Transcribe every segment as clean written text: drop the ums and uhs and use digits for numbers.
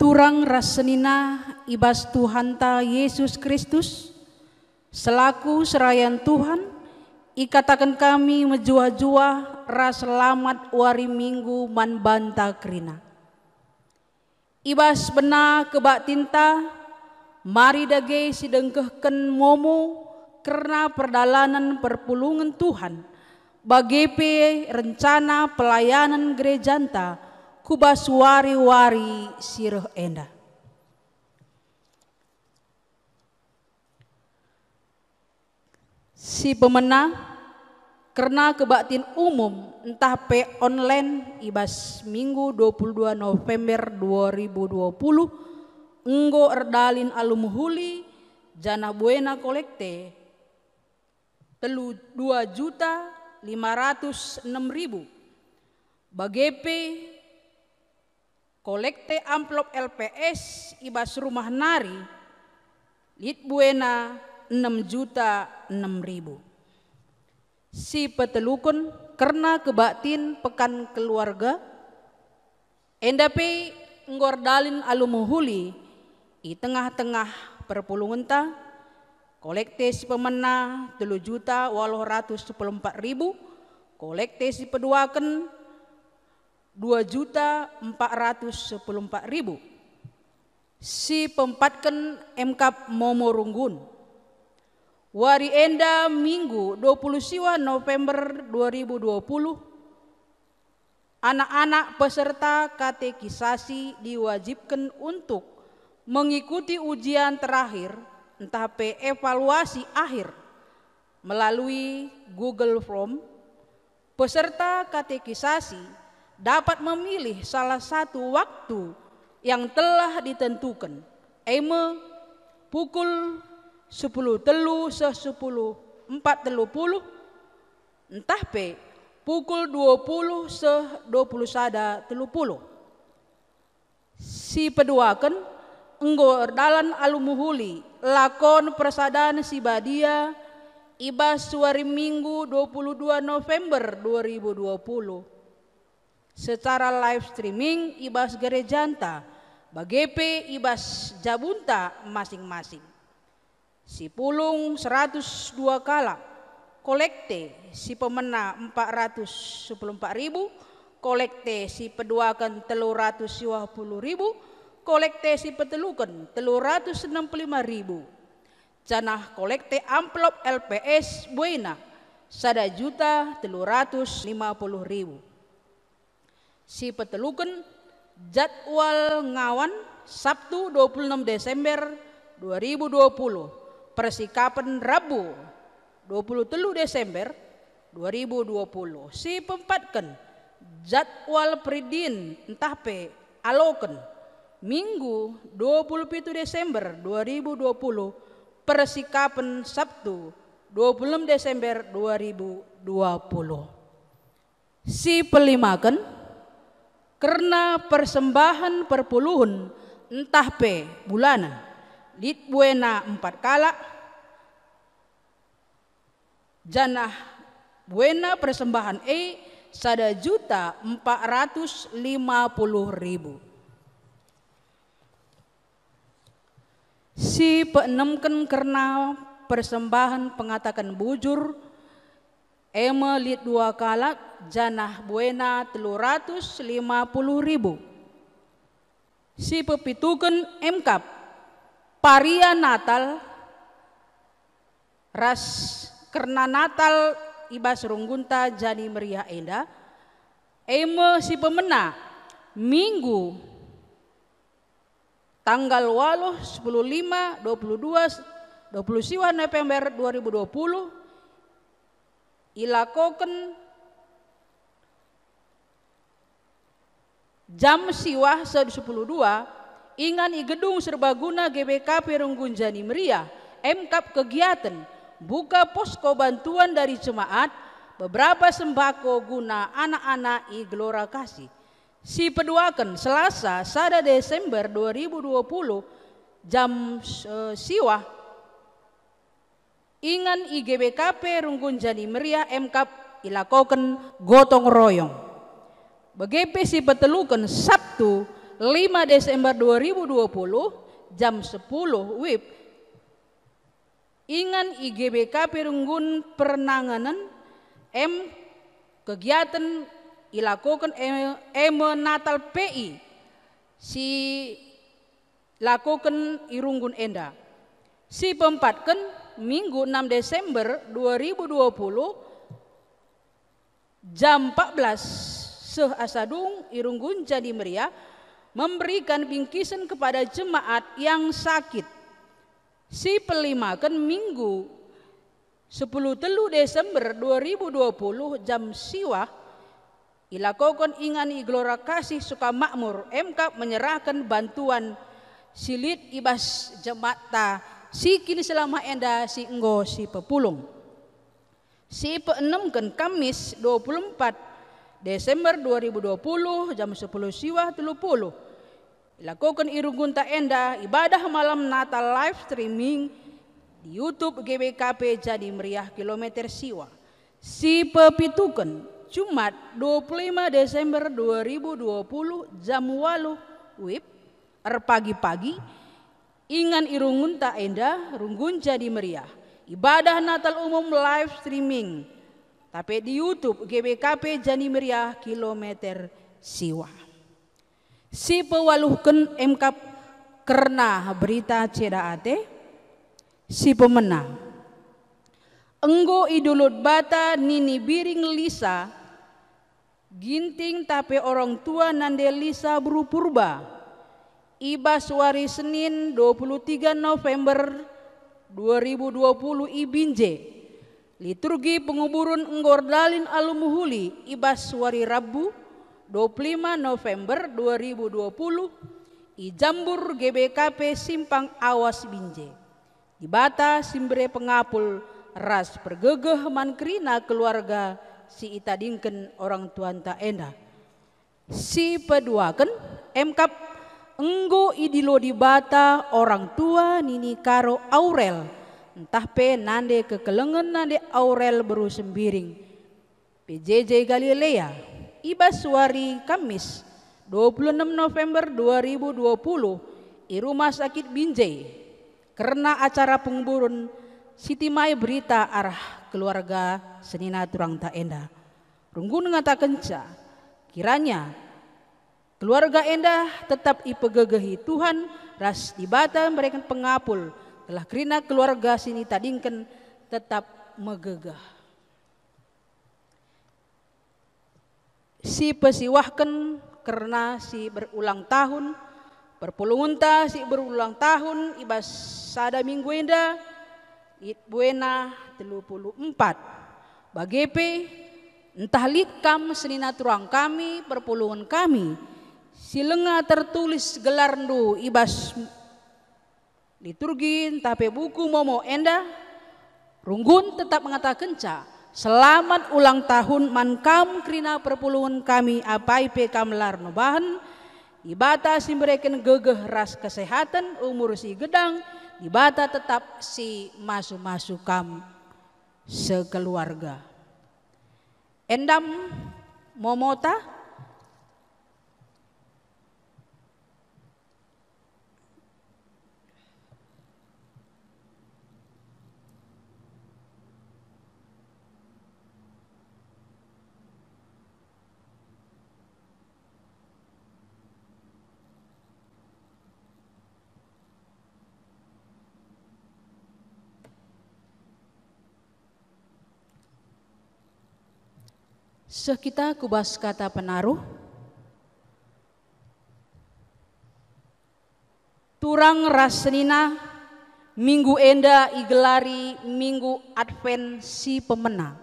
Turang rasenina ibas Tuhanta Yesus Kristus selaku serayan Tuhan ikatakan kami menjua-jua ras selamat wari minggu man banta krina ibas bena kebak tinta mari dage sidengkehken momo karena perdalanan perpulungan Tuhan bagepe rencana pelayanan gerejanta kubas wari-wari sireh enda. Si pemenang karena kebaktin umum entah pe online ibas minggu 22 November 2020 enggo erdalin alumhuli jana buena kolekte 2.506.000 bagepe kolekte amplop LPS ibas rumah nari lit buena 6.006.000. Si petelukun karena kebaktin pekan keluarga endape nggordalin alumuhuli i tengah-tengah perpulungan ta kolekte si pemena 3.814.000 kolekte si peduaken 2.414.000 si pempatken MKAP Momorunggun wari enda minggu 20 siwa November 2020 anak-anak peserta katekisasi diwajibkan untuk mengikuti ujian terakhir entah evaluasi akhir melalui Google Form. Peserta katekisasi dapat memilih salah satu waktu yang telah ditentukan pukul 10.10 entah pukul 20.21 si peduaken enggo dalan alumuhuli lakon persadaan si badia ibas wari minggu 22 November 2020 secara live streaming ibas gerejanta bagepe ibas jabunta masing-masing. Si pulung 102 kala kolekte si pemena 414.000 kolekte si peduakan 350.000 kolekte si petelukan 365.000 canah kolekte amplop LPS buena 1.350.000 si petelukan jadwal ngawan Sabtu 26 Desember 2020 persikapan Rabu 23 Desember 2020 si pempatkan jadwal peridin entah aloken Minggu 27 Desember 2020 persikapan Sabtu 26 Desember 2020 si pelimakan karena persembahan perpuluhan entah bulanan lit buena 4 kala janah buena persembahan 1.450.000 si peenemken karena persembahan pengatakan bujur lit 2 kala janah buena 350.000 si pepituken MKAP paria Natal ras karena Natal ibas runggunta jani meriah enda si pemena minggu tanggal 8 10 5 22 20 siwa November 2020 ilakoken jam siwah 10.2 ingan i gedung serbaguna GBK Perunggun Jani Meriah MKAP kegiatan buka posko bantuan dari jemaat beberapa sembako guna anak-anak i Gelora Kasih si peduaken Selasa 1 Desember 2020 jam siwah ingan IGBKP Runggun Jani Meriah MKAP ilakoken gotong royong BGP si petelukan Sabtu 5 Desember 2020 jam 10 WIB ingan IGBK Perunggun penanganan kegiatan ilakukan Natal PI si lakukan irunggun enda si pempatkan Minggu 6 Desember 2020 jam 14 Asadung irunggun jadi meriah memberikan bingkisan kepada jemaat yang sakit. Si pelimakan Minggu 10 Desember 2020 jam siwah ilakukan ingan iglora kasih suka makmur MK menyerahkan bantuan silit ibas jemaat si kini selama enda si enggo si pepulung. Si peenemkan Kamis 24 Desember 2020 jam 10 siwah 30 dilakukan irunggun ta enda ibadah malam Natal live streaming di YouTube GBKP Jadi Meriah kilometer siwa. Si pepitukan Jumat 25 Desember 2020 jam 8 WIB pagi-pagi ingan irunggun ta enda runggun Jadi Meriah ibadah Natal umum live streaming tapi di YouTube GBKP Jadi Meriah kilometer siwa. Si pewaluhkan MK karena berita cedaate si pemenang enggo idulut bata nini biring Lisa ginting tapi orang tua nande Lisa berupurba ibas wari Senin 23 November 2020 ibinje liturgi penguburan enggordalin alumuhuli ibas wari Rabu 25 November 2020 ijambur GBKP Simpang Awas Binje di bata simbre pengapul ras pergegeh mankrina keluarga si itadingken orang tuan ta enda si peduaken MK enggo idilo di bata orang tua nini karo Aurel entah pe nande kekelengan nande Aurel beru sembiring PJJ Galilea ibas wari Kamis 26 November 2020 di Rumah Sakit Binjai karena acara penguburan Siti Mai berita arah keluarga senina turang ta enda runggun ngatakan kiranya keluarga enda tetap ipegegehi Tuhan ras dibata mereka pengapul telah kerina keluarga sini tadingken tetap megegah. Si pesiwahkan karena si berulang tahun perpulungunta si berulang tahun ibas sada minggu enda it buena 34 bagepe entah litkam senina turang kami perpulungan kami silenga tertulis gelarndu ibas liturgi tapi buku momo enda runggun tetap mengatakan selamat ulang tahun mankam krina perpulungan kami apai pe kamlar nobahan ibata si mereka gegeh ras kesehatan umur si gedang ibata tetap si masu kam sekeluarga endam momota sekita kubas kata penaruh turang rasenina minggu enda igelari minggu Advent si pemenang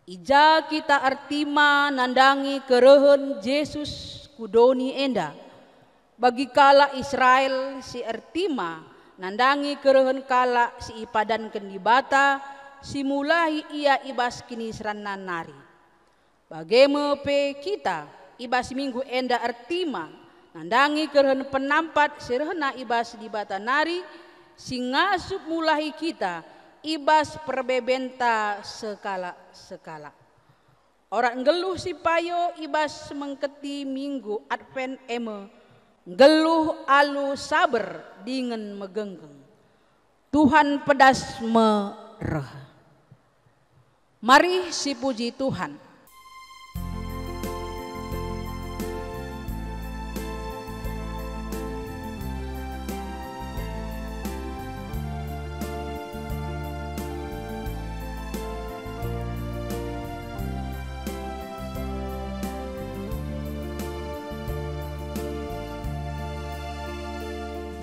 ija kita artima nandangi kerehen Yesus kudoni enda bagi kala Israel si artima nandangi kerehen kala si ipadan kendibata si mulai ia ibas kini seranan nari bagaimana pe kita ibas minggu enda artima nandangi kerhen penampat serhena ibas di bata nari singasup mulai kita ibas perbebenta sekala Orang geluh si payo ibas mengketi minggu Advent eme, geluh alu saber dingen megenggeng. Tuhan pedas mereh. Mari si puji Tuhan.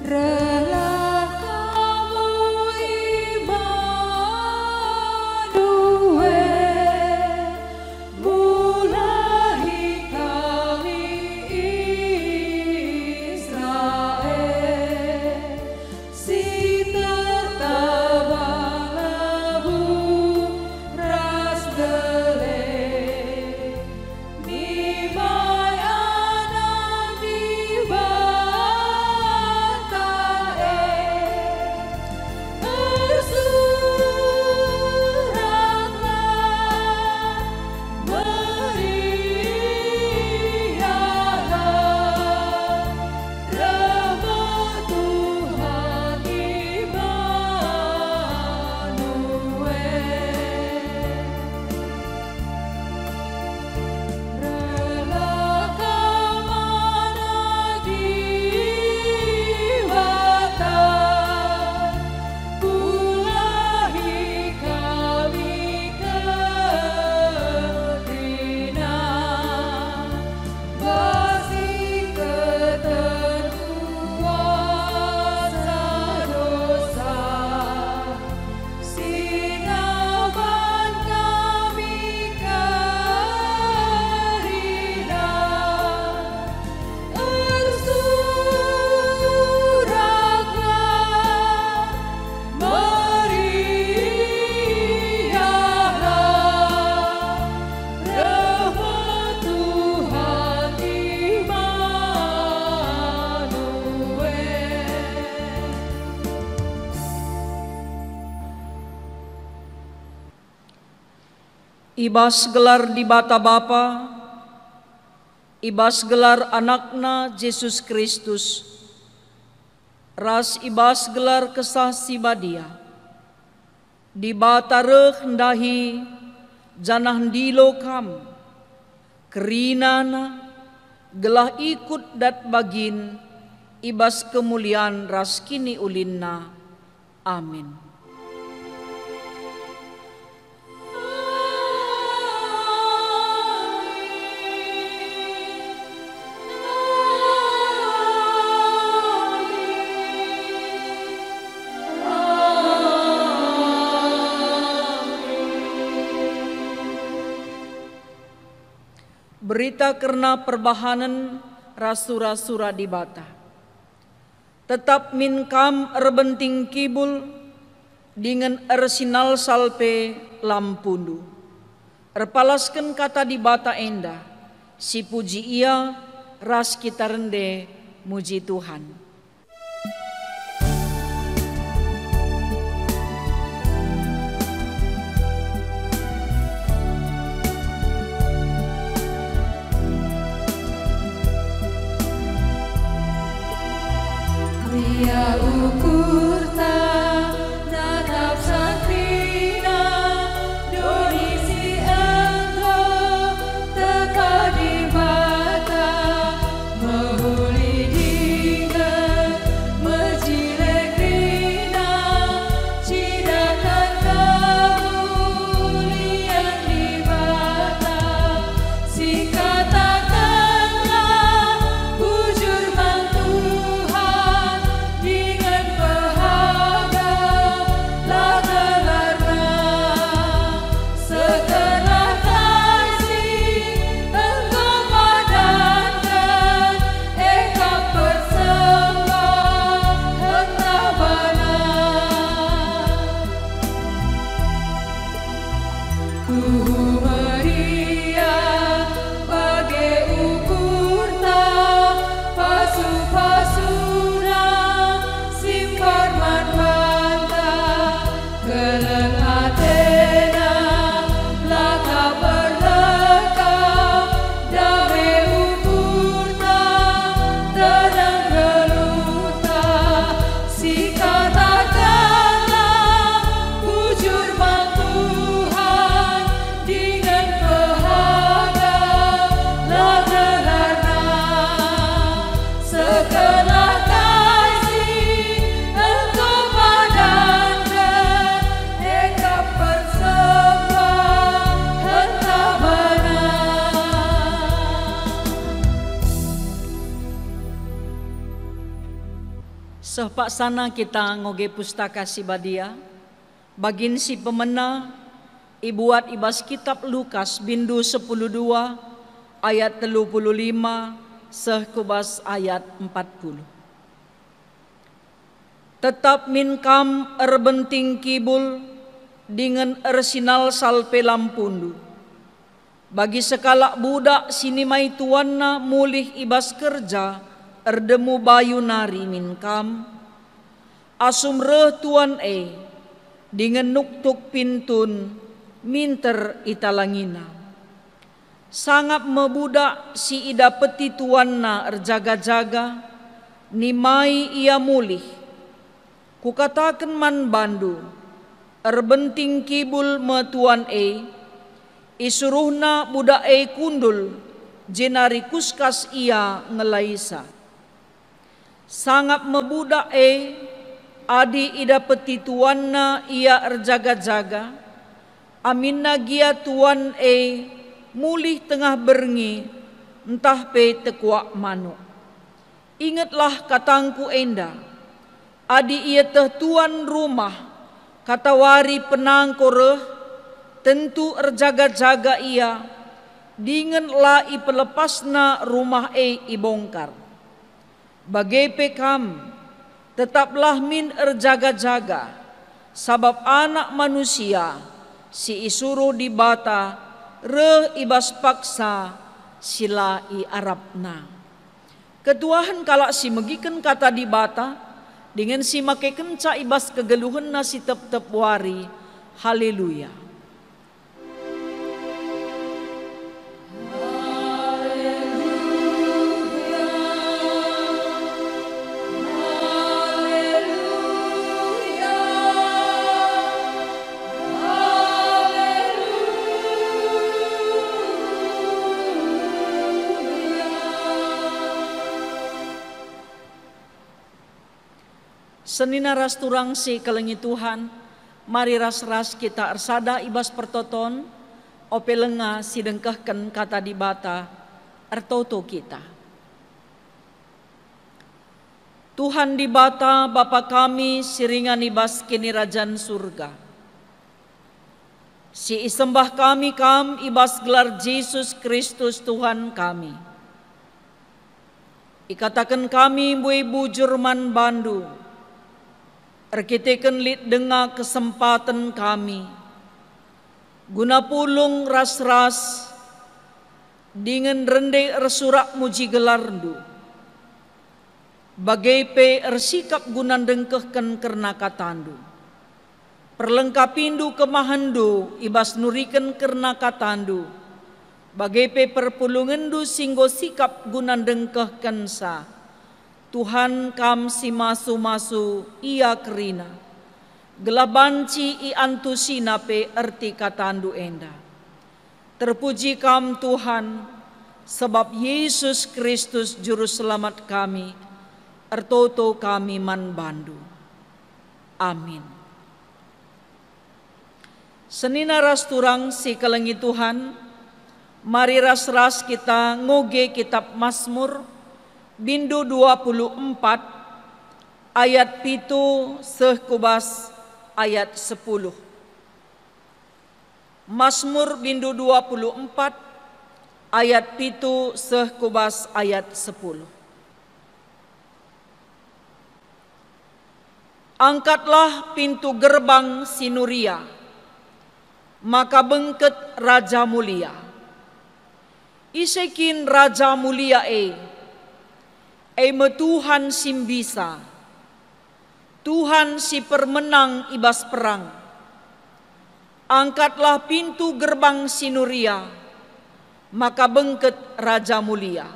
Rela kamu Immanuel, mulahi kami Israel, si tertabang labu ras geleng, nimai anak diba Ibas gelar di bata Bapa, ibas gelar anakna Yesus Kristus, ras ibas gelar kesah si badia, di bata reh ndahi janah ndilo kam, kerinana gelah ikut dat bagin, ibas kemuliaan ras kini ulinna. Amin. Berita karena perbahanan rasura-sura di bata. Tetap min kam erbenting kibul dengan ersinal salpe lampundu. Erpalaskan kata di bata enda, si puji ia ras kita rende muji Tuhan. Ria ukur ta natap sakrina donisi engkau teka di mata menghuli dingin menjilek rina cidakan kemuliaan di mata si katakanlah bujur mantu dengan Sepak sana kita ngoge pustaka si badia, bagin si pemena, ibuat ibas kitab Lukas bindu 12 ayat 35 sehkubas ayat 40. Tetap minkam erbenting kibul dengan ersinal salpe lampundu. Bagi sekalak budak sinimai tuanna mulih ibas kerja erdemu bayu nari minkam. Asum reh tuan dengan nuktuk pintun minter italangina. Sangat mebudak si ida peti tuanna erjaga-jaga, nimai ia mulih. Kukatakan man bandu, erbenting kibul metuan isuruhna budak kundul, jenari kuskas ia ngelaisa. Sangat mebudak adi ida peti tuanna ia erjaga-jaga, aminna gia tuan mulih tengah berngi, entah pe tekuak manuk. Ingatlah katangku enda, adi ia teh tuan rumah, kata wari penang koreh, tentu erjaga-jaga ia, dengan la ipelepasna rumah ibongkar. Bagai pekam, tetaplah min erjaga-jaga, sabab anak manusia si isuruh dibata, re ibas paksa sila i Arabna. Ketuahan kalak si megiken kata dibata, dengan si make kenca ibas kegeluhan nasi tep-tep wari. Haleluya. Senina ras turang si kelengi Tuhan, mari ras-ras kita ersada ibas pertoton, ope lenga si dengkehken kata dibata, ertoto kita. Tuhan dibata Bapa kami siringan ibas kini rajan surga. Si isembah kami kam ibas gelar Yesus Kristus Tuhan kami. Ikatakan kami bu Jerman Bandu, erkiteken lit dengar kesempatan kami, guna pulung ras-ras, dengan rende ersurak muji gelarndu, bagai pe ersikap guna dengkehken kerna katandu, perlengkapindu kemahandu, ibas nuriken kerna katandu, bagai pe perpulungendu singgo sikap guna dengkehken sa, Tuhan kam si masu-masu ia kerina, gelabanci i antusina pe erti katandu enda. Terpuji kam Tuhan, sebab Yesus Kristus juru selamat kami, ertoto kami man bandu. Amin. Senina ras turang si kelengi Tuhan, mari ras-ras kita ngoge kitab Mazmur, bindu 24 ayat pitu sehkubas ayat 10. Mazmur bindu 24 ayat pitu sehkubas ayat 10. Angkatlah pintu gerbang Sinuria, maka bengket Raja Mulia. Isekin Raja Mulia Tuhan simbisa, Tuhan si permenang ibas perang. Angkatlah pintu gerbang Sinuria, maka bengket Raja Mulia.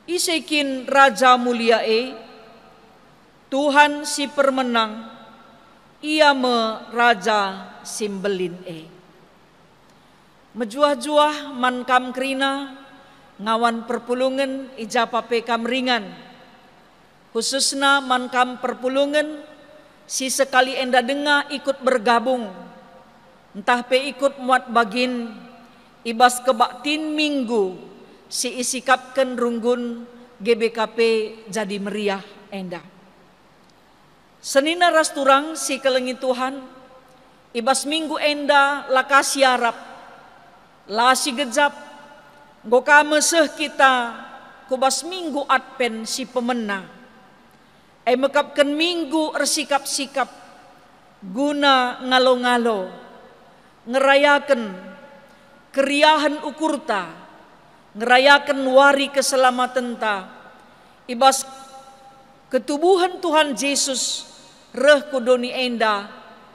Isekin Raja Mulia Tuhan si permenang, ia me Raja simbelin Mejuah-juah man kam krina, ngawan perpulungan ijapa pekam ringan, khususna man kam perpulungan si sekali enda dengar ikut bergabung, entah pe ikut muat bagin ibas kebaktin minggu si isikapken runggun GBKP jadi meriah enda. Senina ras turang si kelengi Tuhan, ibas minggu enda lakasi Arab, lasi gejap, goka meseh kita, kubas minggu Advent si pemena. Mekapkan minggu ersikap-sikap, guna ngalo-ngalo, ngerayakan keriahan ukurta, ngerayakan wari keselamatan ta, ibas ketubuhan Tuhan Yesus reh kudoni enda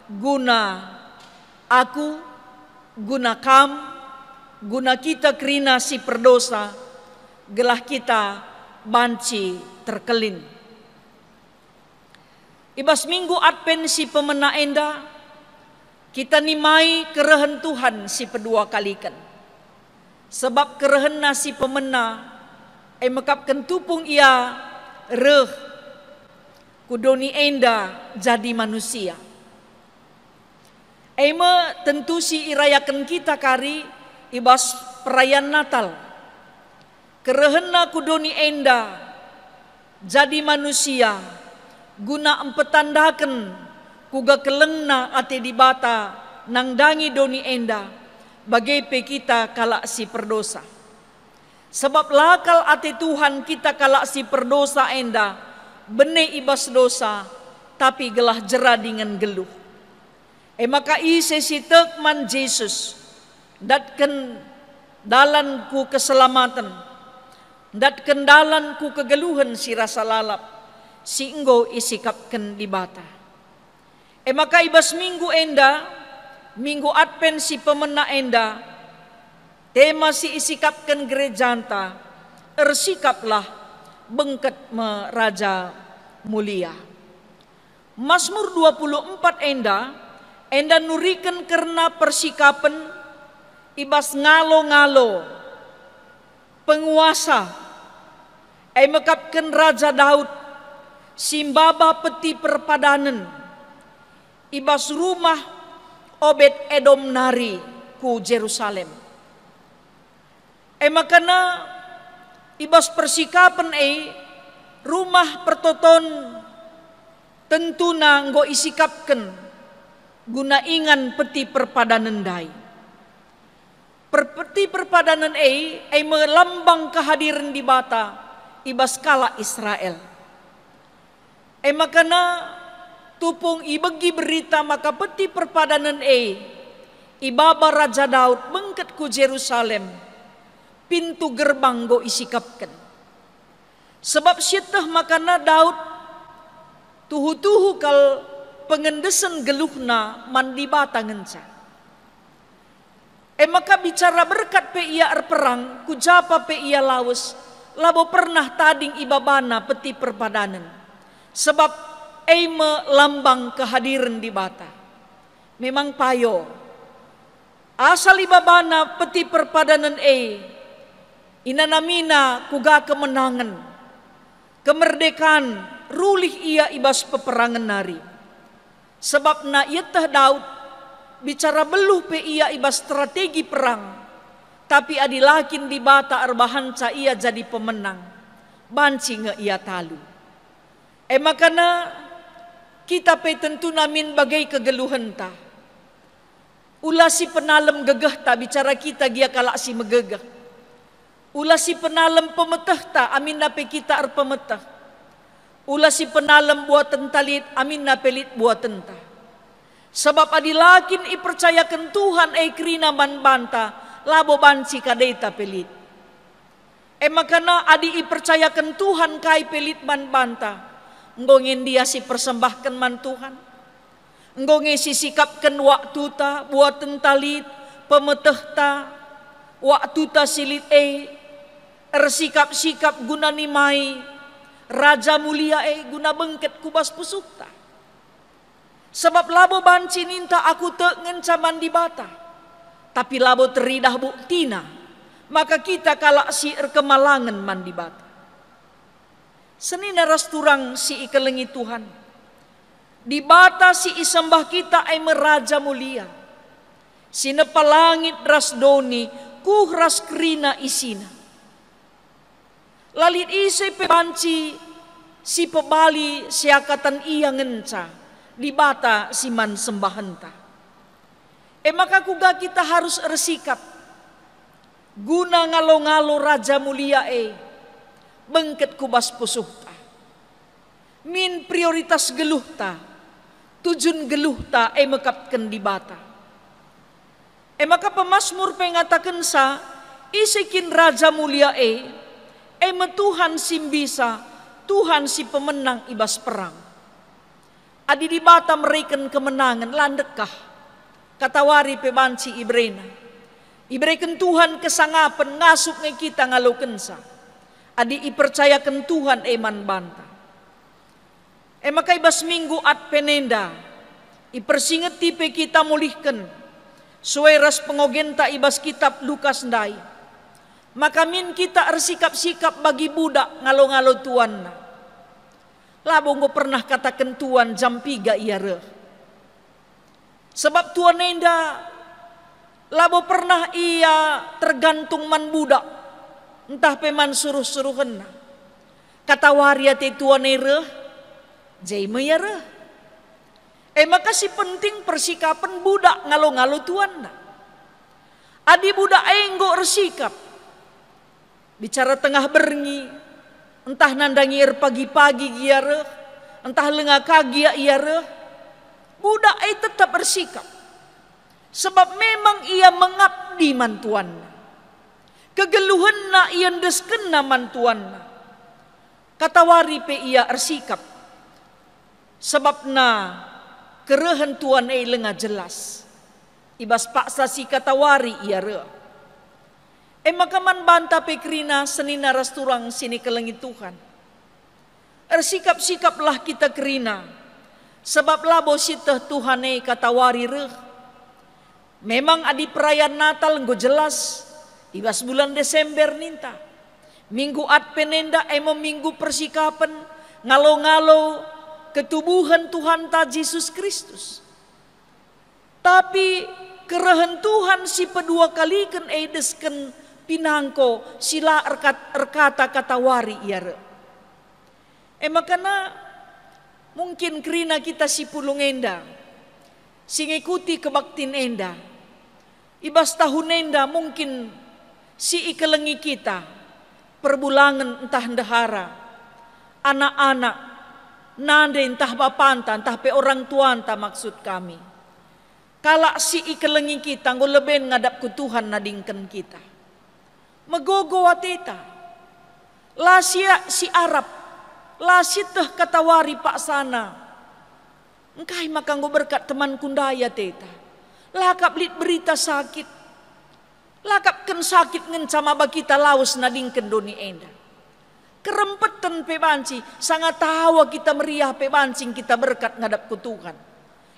guna aku, guna kam, guna kita kerina si perdosa, gelah kita banci terkelin. Ibas minggu Advent si pemena enda, kita nimai kerehen Tuhan si pedua kalikan. Sebab kerehen si pemena, mekapkan tupung ia reh kudoni enda jadi manusia. Tentu si irayakan kita kari ibas perayaan Natal. Kerehena kudoni enda jadi manusia, guna empetandakan kuga kelengna ate dibata nang dangi doni enda bagai pe kita kalak si perdosa. Sebab lakal ate Tuhan kita kalak si perdosa enda bene ibas dosa tapi gelah jera dengan geluh. Maka ise si tekman Yesus datken dalanku keselamatan, datken dalanku kegeluhan si rasa lalap, si enggo isikapken di bata. Maka ibas minggu enda, minggu Advent si pemena enda, tema si isikapken gerejanta, ersikaplah bengket meraja mulia. Mazmur 24 enda nurikan karena persikapan ibas ngalo-ngalo penguasa, mekapken Raja Daud, simbaba peti perpadanan, ibas rumah Obed Edom nari ku Jerusalem. Makana ibas persikapan rumah pertoton tentuna nggo isikapken guna ingan peti perpadanan dai. Peti perpadanan melambang kehadiran di bata ibas kala Israel. Makana tupung ibegi berita maka peti perpadanan ibaba Raja Daud bengket ku Jerusalem, pintu gerbang go isikapkan. Sebab syitah makana Daud tuhu-tuhu kal pengendesan geluhna mandi bata ngenca. Maka bicara berkat pe ia erperang, kujapa pe ia lawes, labo pernah tading ibabana peti perpadanan. Sebab melambang kehadiran di bata. Memang payo. Asal ibabana peti perpadanan inanamina kuga kemenangan, kemerdekaan, rulih ia ibas peperangan nari. Sebab na ietah Daud bicara beluh pe ia ibas strategi perang, tapi adilakin di bata arbahanca ia jadi pemenang, banci nge ia talu. Makana kita pe tentu namin bagai kegeluhan ta. Ulah si penalem gegeh ta bicara kita gia kalak si megegeh. Ulah si penalem pemeteh ta amin nape kita pemeteh. Ulah si penalem buatan talit amin napelit buatan ta. Sebab adilakin ipercayakan Tuhan krina man banta labo banci kadeta pelit. Makana adi ipercayakan Tuhan kai pelit man banta. Nggongin dia si persembahkan man Tuhan. Nggongin si sikapkan waktu ta buatan talit pemeteh ta waktu ta silit ersikap-sikap guna nimai Raja mulia guna bengket kubas pusuk ta. Sebab labo banci ninta aku te ngencaman di bata, tapi labo teridah buktina, maka kita kalak si kemalangan man di bata. Senina ras turang si ikelengi Tuhan. Di bata si isembah kita meraja mulia. Sinepa langit ras doni, kuh ras krina isina. Lalit ise pe banci si pebali siakatan ia ngenca di bata siman sembahenta. Maka kuga kita harus bersikap guna ngalo-ngalo raja mulia bengket kubas pusuhta. Min prioritas geluhta, tujun geluhta mekapkan di bata. Maka pemazmur pengatakan sa, isikin raja mulia Tuhan simbisa, Tuhan si pemenang ibas perang. Adi di bata mereken kemenangan, landekah katawari pebanci ibrena. Ibreken Tuhan kesangapan ngasuk nge kita ngaloken sa. Adi ipercayakan Tuhan man banta. Maka ibas minggu at penenda, ipersinget tipe kita mulihkan, sueras pengogenta ibas kitab Lukas ndai. Maka min kita ersikap-sikap bagi budak ngalo-ngalo tuan na. Labo ngo pernah katakan tuan jam 3 iya reh. Sebab tuan nenda, labo pernah ia tergantung man budak, entah peman suruh-suruhen na. Kata waria te tuan reh, jai mayara. Maka si penting persikapan budak ngalo-ngalo tuan na. Adi budak enggo ersikap. Bicara tengah berngi, entah nandangi pagi-pagi giara, entah lengah kagia iara, budak tetap bersikap. Sebab memang ia mengabdi mantuan. Kegeluhan na ia ndesken mantuan. Kata wari pe ia ersikap. Sebab na kerehan tuan lengah jelas. Ibas paksa si kata wari ia re. Maka man banta pekrina senina rasturang sini kelengi Tuhan. Ersikap-sikaplah kita kerina. Sebab labo siteh Tuhan kata wari re. Memang adi perayaan Natal nggo jelas. Ibas bulan Desember ninta. Minggu Advenenda minggu persikapan. Ngalo-ngalo ketubuhan Tuhan ta Yesus Kristus. Tapi kerehan Tuhan si pedua kalikan edesken pinangko sila erkata kata wari iare. Makana mungkin kerina kita si pulung enda si ngikuti kebaktin enda. Ibas tahun enda mungkin si ikelengi kita perbulangan entah ndahara anak-anak nande entah bapanta entah pe orang tuanta maksud kami. Kala si ikelengi kita ngoleben ngadap ku Tuhan nadingken kita. Megogo watita. La si Arab. La si teh katawari pak sana. Engkai maka nggo berkat teman kundaya teta. Lakap lit berita sakit. Lakap ken sakit ngencama bakita laus nadingken doni enda. Kerempetan pe banci. Sangat tawa kita meriah pe bancing kita berkat ngadap ku Tuhan.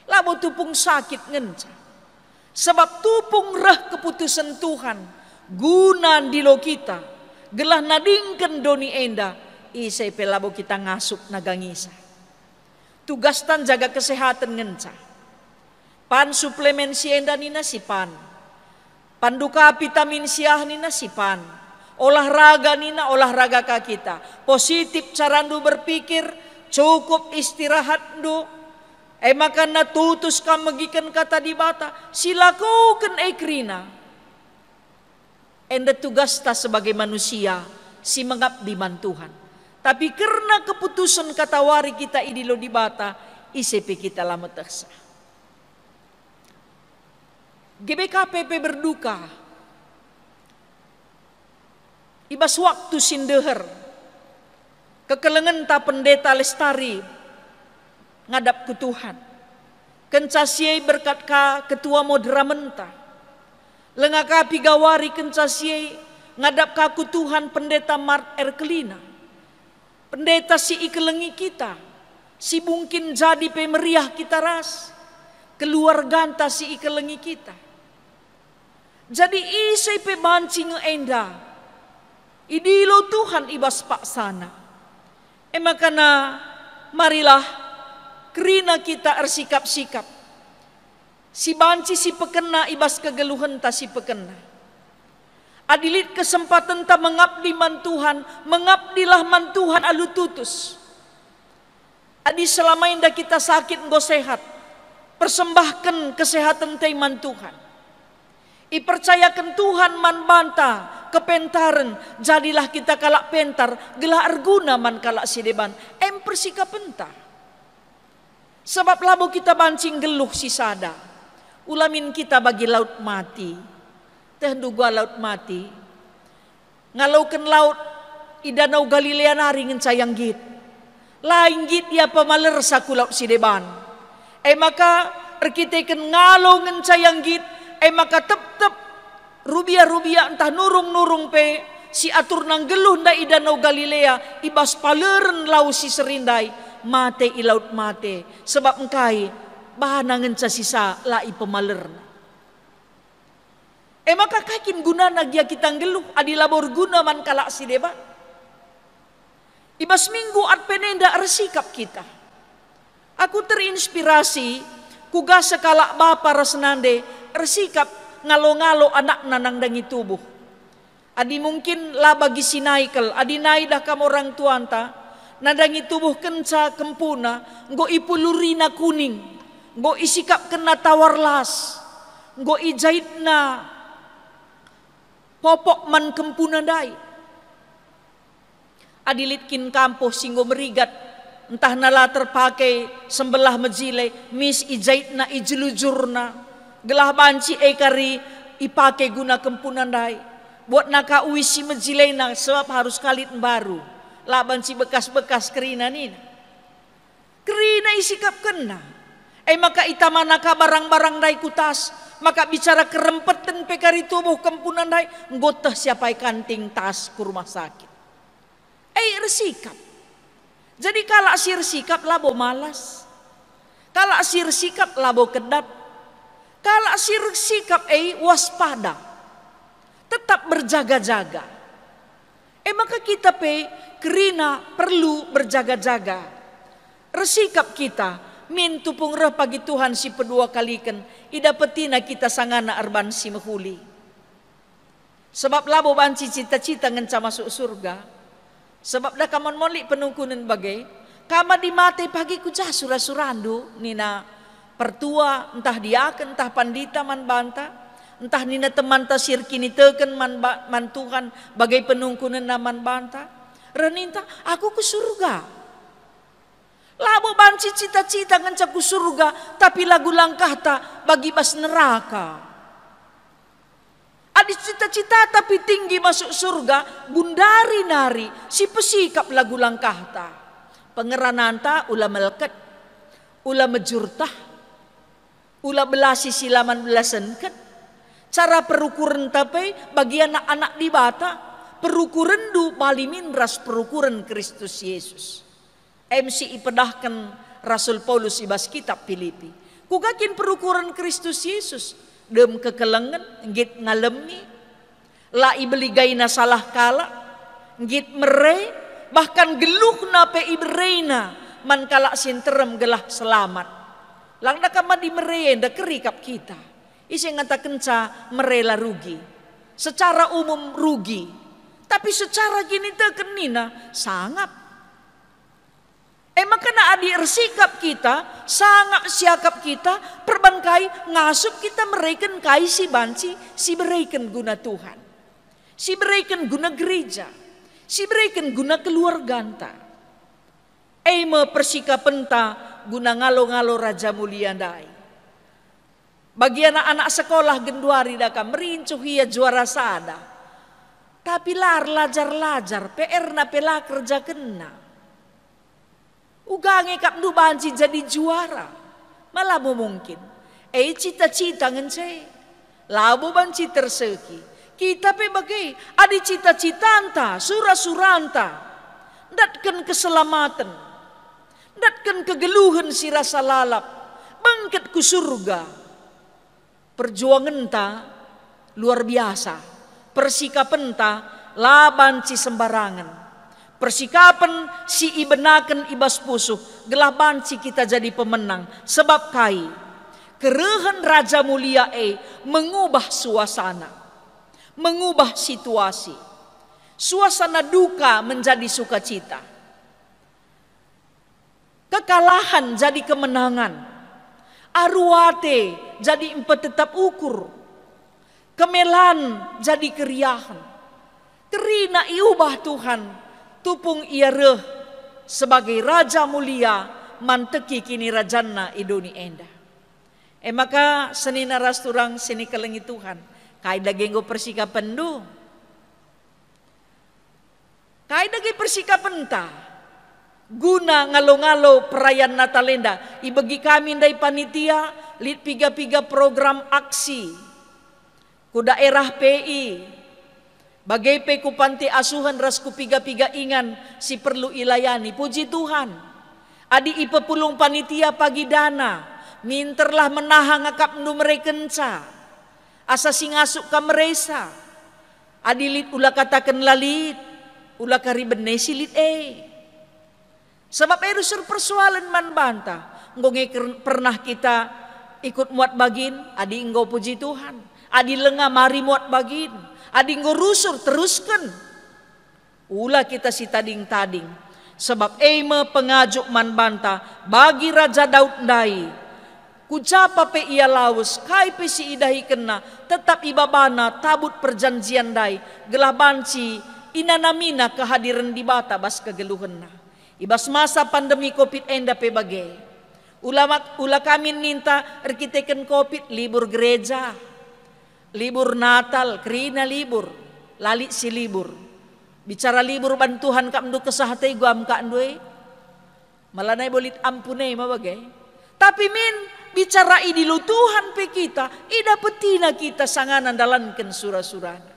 Labo tupung sakit ngenca. Sebab tupung reh keputusan Tuhan. Guna dilo kita. Gelah nadingken doni enda. Isai pelabo kita ngasuk nagangisa. Tugastan jaga kesehatan ngenca. Pan suplemen si enda nina si pan. Panduka vitamin siah nina si pan. Olahraga nina olahraga ka kita. Positif carandu berpikir. Cukup istirahat du. Maka natutus ka magikan kata di bata. Silakukan krina. Enda tugas ta sebagai manusia. Si mengabdi man Tuhan. Tapi karena keputusan kata wari kita idilo di bata. ICP kita lama tersa. GBKPP berduka. Ibas waktu sindeher. Kekelengan ta pendeta Lestari. Ngadap ke Tuhan. Kencasiai berkat ka ketua modramenta. Lengaka pigawari kencasiai ngadap ka ku Tuhan pendeta Mart Erkelina. Pendeta si ikelengi kita. Si mungkin jadi pemeriah kita ras. Keluarganta si ikelengi kita. Jadi isai pe bancing enda. Idilo Tuhan ibas pak sana. Makana marilah kerina kita ersikap-sikap. Si banci si pekena ibas kegeluhan ta si pekena. Adilit kesempatan ta mengabdi man Tuhan. Mengabdilah man Tuhan alu tutus. Adi selama indah kita sakit nggo sehat, persembahkan kesehatan teman Tuhan. Ipercayakan Tuhan man banta kepentaran, jadilah kita kalak pentar, gelah arguna man kalak sideban. Persika penta. Sebab labu kita bancing geluh si sada. Ulamin kita bagi laut mati. Teh duga laut mati. Ngalaukan laut i danau Galilea nari ngencayang git. Lain git ya pemaler saku laut sideban. Maka erkiteken ngalau ngencayang git. Maka tep rubia entah nurung pe si atur nang geluh nda i danau Galilea ibas paleren lau si serindai mate i laut mate sebab engkai bahana ngenca sisa lai pemalerna. Maka kakin gunana dia kita geluh adi labor guna man kalak si deba. Ibas minggu at penenda ersikap kita. Aku terinspirasi kuga sekalak bapa rasenande ersikap ngalo-ngalo anak nanang dangi tubuh. Adi mungkin lah bagi sinaikel, adi nai dah kam orang tuanta, nadangi tubuh kenca kempuna, nggo ipulurina kuning, nggo isikap kena tawarlas, nggo ijaitna popok man kempuna dai. Adi litkin kampuh singgo merigat, entah nala terpakai sembelah mejile, mis ijaitna ijlujurna, gelah banci kari ipake guna kempunan dai. Buat naka uisi mejilena sebab harus kalit baru. Laban si bekas-bekas kerina nina. Kerina isikap kena. Maka itama naka barang-barang dai kutas. Maka bicara kerempetan pekari tubuh kempunan dai. Nggotah siapai kanting tas ke rumah sakit. Resikap. Jadi kalau sir sikap labo malas. Kalau sir sikap labo kedat. Kalau sir sikap waspada. Tetap berjaga-jaga. Maka kita kerina perlu berjaga-jaga. Resikap kita mintupung reh pagi Tuhan si pedua kalikan. Ida petina kita sangana arban si mehuli. Sebab labo banci cita-cita ngenca masuk surga. Sebab dah kaman molik penungkunan bagai. Kama di mate pagi kucah surah-surandu. Nina pertua entah diaken entah pandita man banta. Entah nina teman tasir kini teken man Tuhan bagai penungkunan naman banta. Reninta aku ke surga. Labo banci cita-cita nganca ku surga tapi lagu langkah ta bagi bas neraka. Adi cita-cita tapi tinggi masuk surga bundari nari si pesikap lagu langkah ta. Pengeranan ta ula meleket, ula mejurtah, ula belasi silaman belasan ket. Cara perukuran tapi bagi anak-anak di bata, perukuran du balimin ras perukuran Kristus Yesus. MC ipedahkan Rasul Paulus ibas kitab Filipi. Kugakin perukuran Kristus Yesus, dem kekelengan, ngit ngalemi, la ibeli gaina salah kala, ngit mere, bahkan geluh na pe ibereina, man kala sinterem gelah selamat. Lang nakama di mere nda kerikap kita. Isi ngata kenca merela rugi. Secara umum rugi. Tapi secara gini tekenina sangat. Maka na adi ersikap kita, sangat siakap kita, perbangkai ngasup kita mereken kai si banci, si bereken guna Tuhan. Si bereken guna gereja. Si bereken guna keluarga anta. Persikapan ta guna ngalo-ngalo Raja Mulia dai. Bagi anak-anak sekolah genduari dakam merincuh ia juara sada. Tapi lajar PR na pela kerja kena. Ugange kap nu banci jadi juara. Malah mungkin. Cita-cita ngence. Labo banci terseki. Kita bagai adi cita-cita anta, surah-suranta. Datkan keselamatan. Datkan kegeluhan si rasa lalap. Bangkit ku surga. Perjuangan ta luar biasa. Persikapan ta laban si sembarangan. Persikapan si ibenaken ibas pusuh. Gelah banci kita jadi pemenang. Sebab kai kerehan Raja Mulia mengubah suasana. Mengubah situasi. Suasana duka menjadi sukacita. Kekalahan jadi kemenangan. Aruate jadi empat tetap ukur. Kemelan jadi keriahan. Kerina iubah Tuhan, tupung ia reh sebagai Raja mulia, manteki kini rajana idoni enda. Maka senina rasturang sini kelengi Tuhan, kaida genggo persikapan du. Kaida ge persikapan ta. Guna ngalo-ngalo perayaan Natalenda, ibagi kami dari panitia, lit piga-piga program aksi. Ku daerah PI, bagai pe ku panti asuhan ras ku piga-piga ingan si perlu ilayani. Puji Tuhan, adi ipepulung panitia pagi dana, minterlah menahang ngakap nu merekenca, asa singasuk ka meresa, adi lit ulah katakan lalit, ulah karibene silit Sebab erusur persoalan man bantah, ngonge pernah kita ikut muat bagin, adi engkau puji Tuhan. Adi lengah mari muat bagin, adi engkau rusur teruskan. Ulah kita si tading-tading. Sebab eme pengajuk man bantah, bagi Raja Daud ndai. Kucapa pe ia laus, kai pe si idahi kena, tetap ibabana tabut perjanjian dai. Gelah banci, inanamina kehadiran di bata bas kegeluhenna. Ibas masa pandemi COVID enda pe bagai. Ula kami minta arkiteken COVID libur gereja. Libur Natal, kerina libur, lali si libur. Bicara libur bantuhan kam du kesahatay guam ka andue. Malanay bolit ampunay mabagay. Tapi min bicara idilu Tuhan pe kita, ida petina kita sanganan dalanken surah-surana.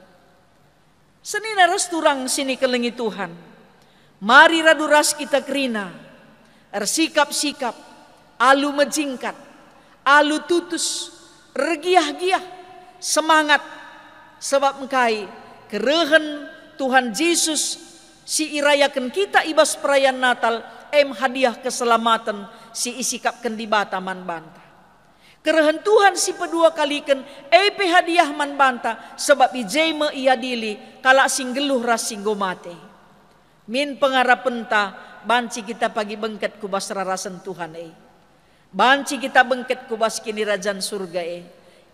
Senina rasturang sini kelengi Tuhan. Mari raduras kita kerina, ersikap-sikap, alu mejingkat, alu tutus, regiah-giah, semangat, sebab engkai kerehen Tuhan Yesus si irayakan kita ibas perayaan Natal, hadiah keselamatan si isikapkan di bata man banta. Kerehen Tuhan si pedua kalikan, pe hadiah man banta, sebab ijeme ia dili, kala singgeluh ras singgo mate. Min pengarapan ta, banci kita pagi bengket kubas rarasan Tuhan Banci kita bengket kubas kini rajan surga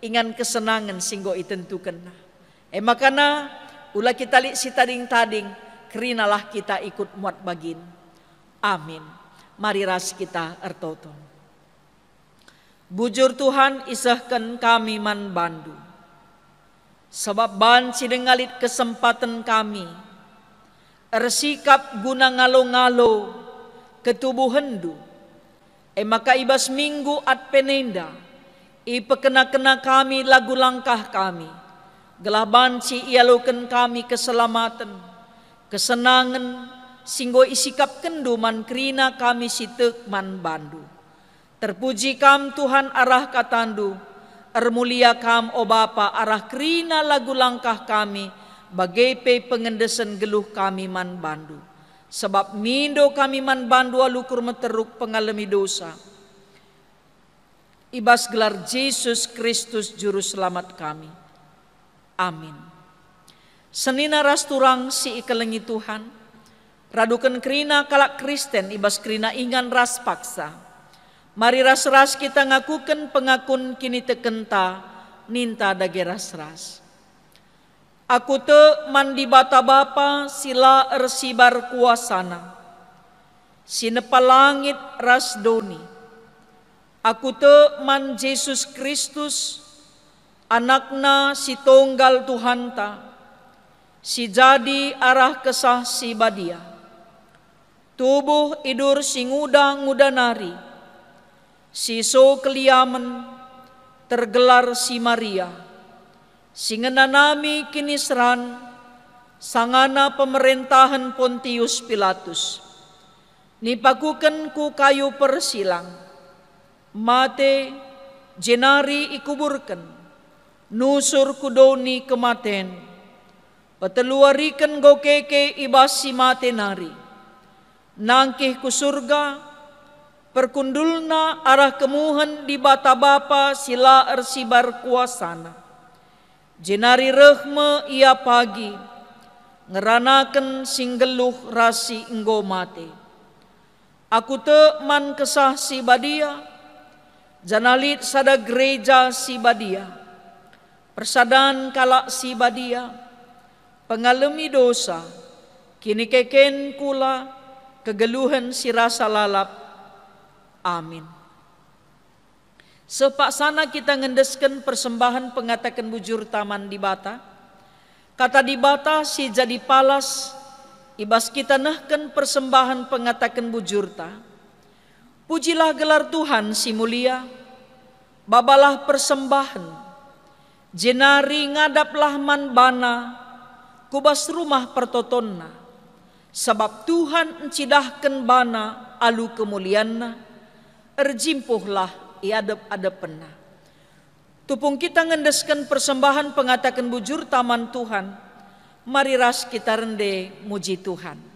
Ingan kesenangan singgo itentukan. Makana ulah kita li si tading-tading, kerinalah kita ikut muat bagin. Amin. Mari ras kita ertoton. Bujur Tuhan isahkan kami man bandu. Sebab banci dengalit kesempatan kami. Ersikap guna ngalo-ngalo ketubuhendu. Maka ibas minggu at penenda. Ipekena-kena kami lagu langkah kami. Gelah banci ialukan kami keselamatan. Kesenangan singgo isikap kendu man kerina kami sitek man bandu. Terpuji kam Tuhan arah katandu. Ermulia kam o Bapa arah kerina lagu langkah kami. Bagai pe pengendesan geluh kami man bandu. Sebab mindo kami man bandu alukur meteruk pengalami dosa. Ibas gelar Yesus Kristus juru selamat kami. Amin. Senina rasturang si ikelengi Tuhan. Radukan kerina kalak Kristen ibas kerina ingan ras paksa. Mari ras-ras kita ngakukan pengakun kini tekenta ninta dage ras-ras. Aku te mandi bata bapa sila ersibar kuasana. Sinepa langit ras doni. Aku te man Yesus Kristus anakna si tunggal Tuhanta. Si jadi arah kesah si badia. Tubuh idur si nguda nari. Si so keliamen tergelar si Maria. Singenanami kinisran sangana pemerintahan Pontius Pilatus. Nipakuken ku kayu persilang. Mate jenari ikuburken. Nusur kudoni kematen. Pateluariken gokeke ibas si mate nari. Nangkih ku surga. Perkundulna arah kemuhan di bata bapa sila ersibar kuasana. Jenari rehme ia pagi, ngeranaken singgeluh rasi enggo mate. Aku te man kesah si badia, janalit sada gereja si badia, persadan kalak si badia, pengalami dosa, kini keken kula kegeluhan si rasa lalap. Amin. Sepaksana kita ngendeskan persembahan pengatakan bujur taman di bata. Kata di bata si jadi palas, ibas kita nahkan persembahan pengatakan bujur ta. Pujilah gelar Tuhan si mulia, babalah persembahan, jenari ngadaplah man bana, kubas rumah pertotonna. Sebab Tuhan encidahkan bana alu kemulianna, erjimpuhlah iadep-adepena. Tupung kita ngendeskan persembahan pengatakan bujur taman Tuhan, mari ras kita rende muji Tuhan.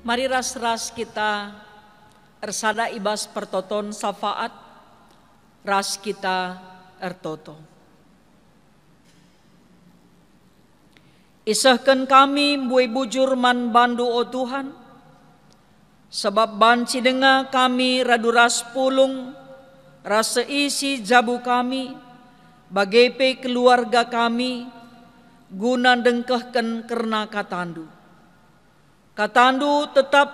Mari ras-ras kita ersada ibas pertoton syafaat, ras kita ertoto. Isahkan kami buai bujur man bandu o Tuhan, sebab banci denga kami radu ras pulung, ras seisi jabu kami, bagepe keluarga kami, guna dengkehkan kerna katandu. Katandu tetap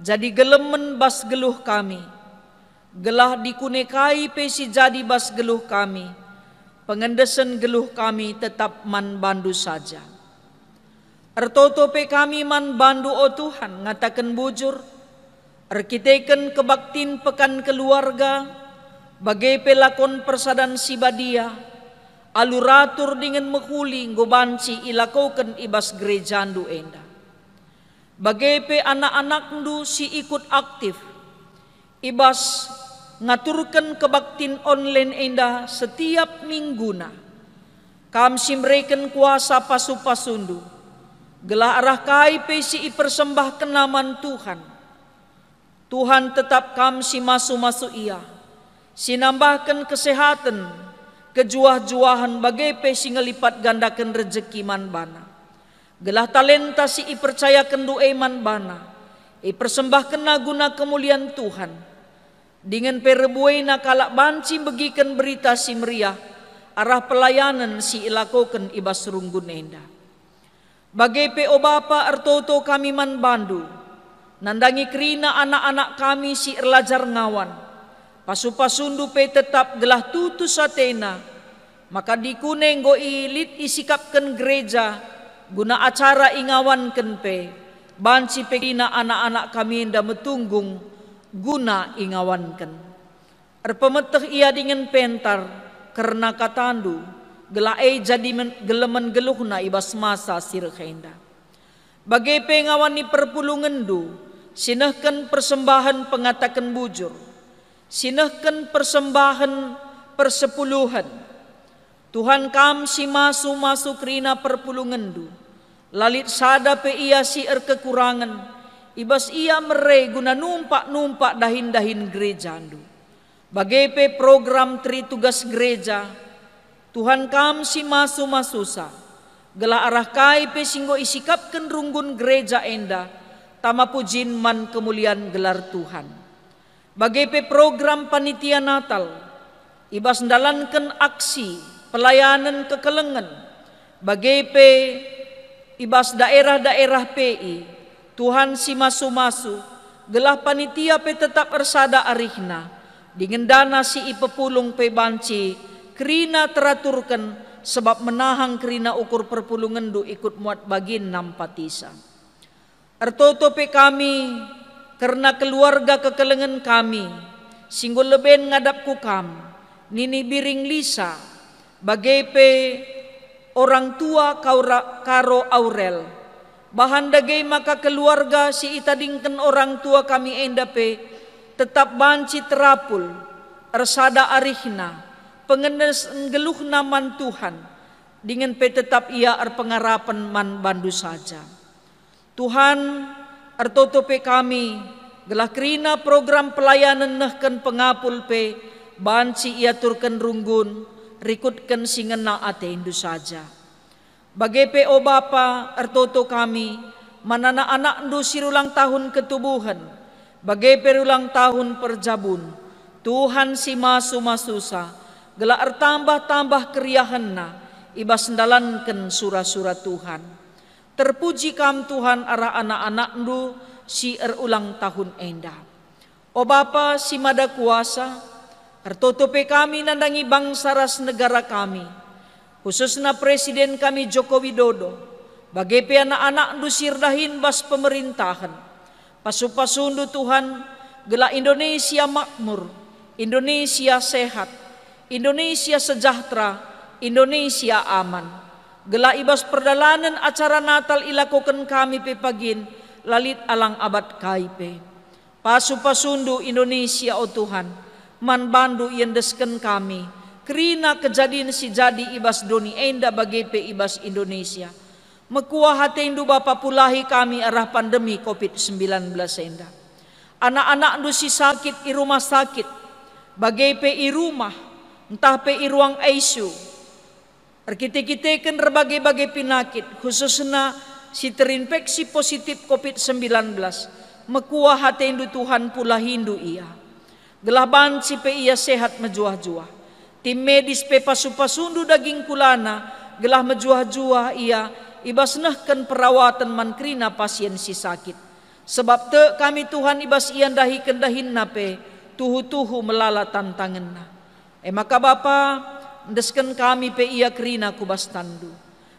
jadi gelemen bas geluh kami, gelah dikunekai pesi jadi bas geluh kami, pengendesen geluh kami tetap man bandu saja. Ertoto pe kami man bandu o Tuhan, ngatakan bujur, erkiteken kebaktin pekan keluarga, bagai pelakon persadan si badia, aluratur dengan mekuli ngobanci ilakoken ibas gerejandu enda. Bagai anak-anak ndu si ikut aktif, ibas ngaturkan kebaktin online enda setiap mingguna. Kam simreken kuasa pasu-pasundu, gelah arah kai si ipersembah kenaman Tuhan. Tuhan tetap kam si masu-masu ia, sinambahkan kesehatan, kejuah-juahan bagai si ngelipat gandakan rezeki man bana. Gelah talenta si ipercayakan du eman bana, ipersembahkan guna kemuliaan Tuhan. Dengan perebuena kalak banci begikan berita si meriah, arah pelayanan si ilakokan ibas runggun enda. Bagai o Bapa ertoto kami man bandu, nandangi kerina anak-anak kami si erlajar ngawan, pasu-pasundu pe tetap gelah tutus satena, maka dikuneng go ilit isikapkan gereja, guna acara ingawan kenpe, banci pekina anak-anak kami nda metunggung guna ingawanken. Erpemeteh ia dengan pentar karena katandu gelai jadi gelemen geluhna ibas masa sirkhenda. Bagai pengawani perpulungendu, sinahkan persembahan pengatakan bujur, sinahkan persembahan persepuluhan. Tuhan kam si masu kerina perpulungendu, lalit sada pe ia si kekurangan, ibas ia mere guna numpak dahin-dahin gerejandu. Bagai pe program tri tugas gereja, Tuhan kam si masu-masusa, gelah arah kai pe singgo isikapkan runggun gereja enda, tama pujin man kemuliaan gelar Tuhan. Bagai pe program panitia Natal, ibas ndalankan aksi, pelayanan kekelengan, bagai pe ibas daerah-daerah PI, Tuhan si masu-masu, gelah panitia pe tetap ersada arihna, dengan dana si ipepulung pe banci, kerina teraturkan sebab menahang kerina ukur perpulungan du ikut muat bagin nampatisa. Ertoto pe kami, karena keluarga kekelengan kami, singgul leben ngadap kukam, nini biring lisa, bagai pe orang tua karo Aurel, bahan dagai maka keluarga si itadingken orang tua kami endape, tetap banci terapul, ersada arihna, pengenes enggeluh naman Tuhan, dengan pe tetap ia pengarapan man bandu saja. Tuhan, ertoto pe kami, gelah kerina program pelayanan nehken pengapul pe, banci ia turken runggun, rikutken singena ate indu saja. Bagai pe o Bapa, ertoto kami, manana anak ndu sirulang tahun ketubuhan, bagai perulang tahun perjabun, Tuhan si masu masusa, gelah tambah keriahanna, ibas ndalanken surah-surah Tuhan. Terpuji kam Tuhan arah anak-anak ndu si ulang tahun endah. O Bapa si mada kuasa, ertotope kami nandangi bangsa ras negara kami, khususnya Presiden kami Joko Widodo, bagai pe anak-anak ndu sirdahin bas pemerintahan, pasu-pasundu Tuhan, gelah Indonesia makmur, Indonesia sehat, Indonesia sejahtera, Indonesia aman. Gelah ibas perdalanan acara Natal ilakukan kami pe pagin, lalit alang abad kaipe. Pasu-pasundu Indonesia o Tuhan, man bandu yendesken kami, kerina kejadian si jadi ibas doni enda bagai pe ibas Indonesia. Mekuah hati indu Bapa pulahi kami arah pandemi COVID-19 enda. Anak-anak ndu si sakit i rumah sakit, bagai pe i rumah, entah pe i ruang ICU, Arkite-kiteken berbagai-bagai penyakit, khususnya si terinfeksi positif COVID-19, mekuah hati indu Tuhan pula hindu ia. Gelah banci pe ia sehat mejuah-juah. Tim medis pe pasu-pasundu daging kulana, gelah mejuah-juah ia, ibas nehken perawatan mankrina pasien si sakit. Sebab te kami Tuhan ibas ian dahi kendahinna pe, tuhu-tuhu melala tantangenna. Maka Bapa, ndesken kami pe ia kerina kubas tandu.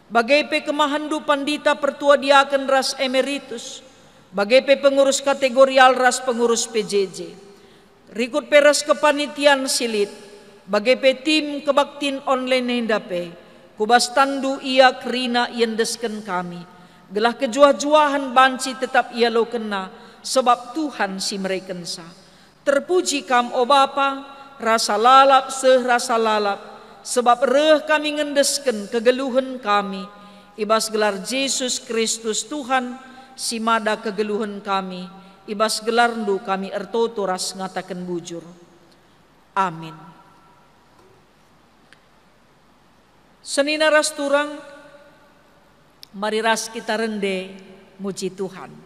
Bagai pe kemahandu pandita pertua diaken ras emeritus. Bagai pe pengurus kategorial ras pengurus PJJ. Rikut pe ras kepanitian silit. Bagai pe tim kebaktin online hendape. Kubas tandu ia kerina yendesken kami. Gelah kejuah-juahan banci tetap ia lo kena. Sebab Tuhan si merekensa. Terpuji kam o Bapa, rasa lalap rasa lalap. Sebab reh kami ngendesken kegeluhan kami, ibas gelar Yesus Kristus Tuhan, si mada kegeluhan kami, ibas gelar ndu kami ertoto ras ngatakan bujur. Amin. Senina ras turang, mari ras kita rende muji Tuhan.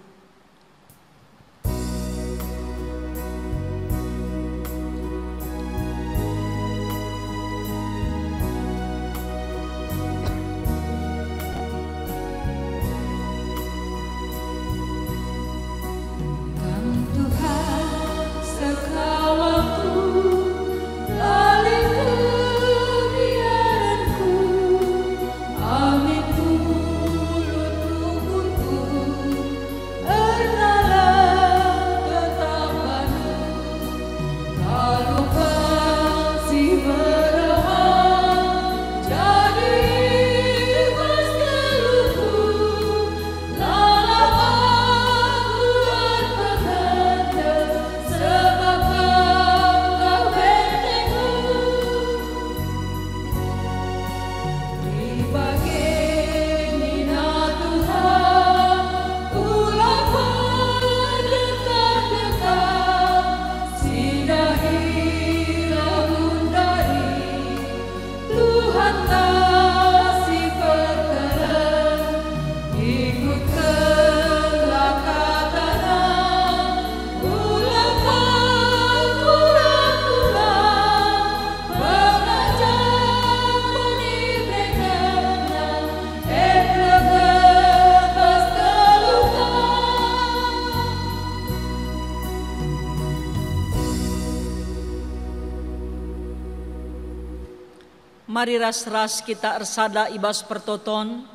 Mari ras-ras kita ersada ibas pertoton,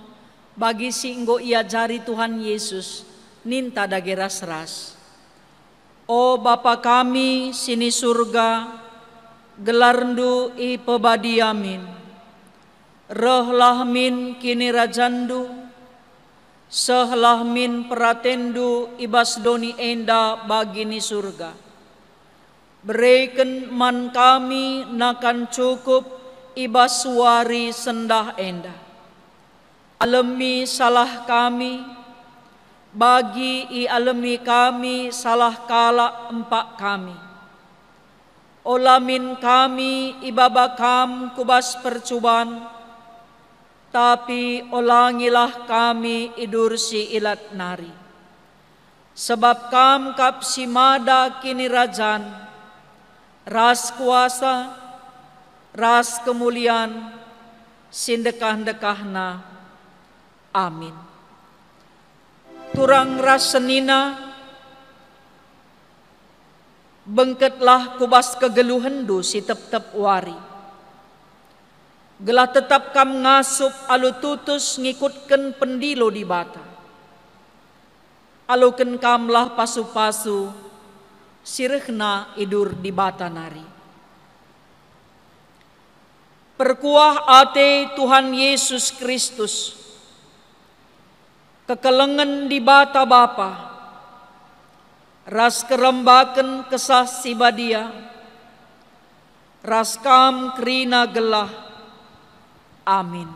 bagi si enggo ia jari Tuhan Yesus, ninta dage ras-ras. O Bapa kami sini surga, gelarndu i pebadiamin, rehlah min kini rajandu, sehlah min peratendu ibas doni enda bagini surga. Berikan man kami nakan cukup ibas wari sendah enda. Alemi salah kami, bagi i alemi kami salah kala empak kami. Olamin kami ibabakam kubas percubaan, tapi olangilah kami idursi ilat nari. Sebab kam kap simada kini rajan, ras kuasa, ras kemuliaan, sindekah-dekahna. Amin. Turang ras senina, bengketlah kubas kegeluhendu si tep-tep wari. Gelah tetap kam ngasup alu tutus ngikutken pendilo di bata. Aluken kamlah pasu-pasu, sirehna idur di bata nari. Perkuah ate Tuhan Yesus Kristus, kekelengan di bata Bapa, ras kerembaken kesah sibadia, ras kam krina gelah. Amin.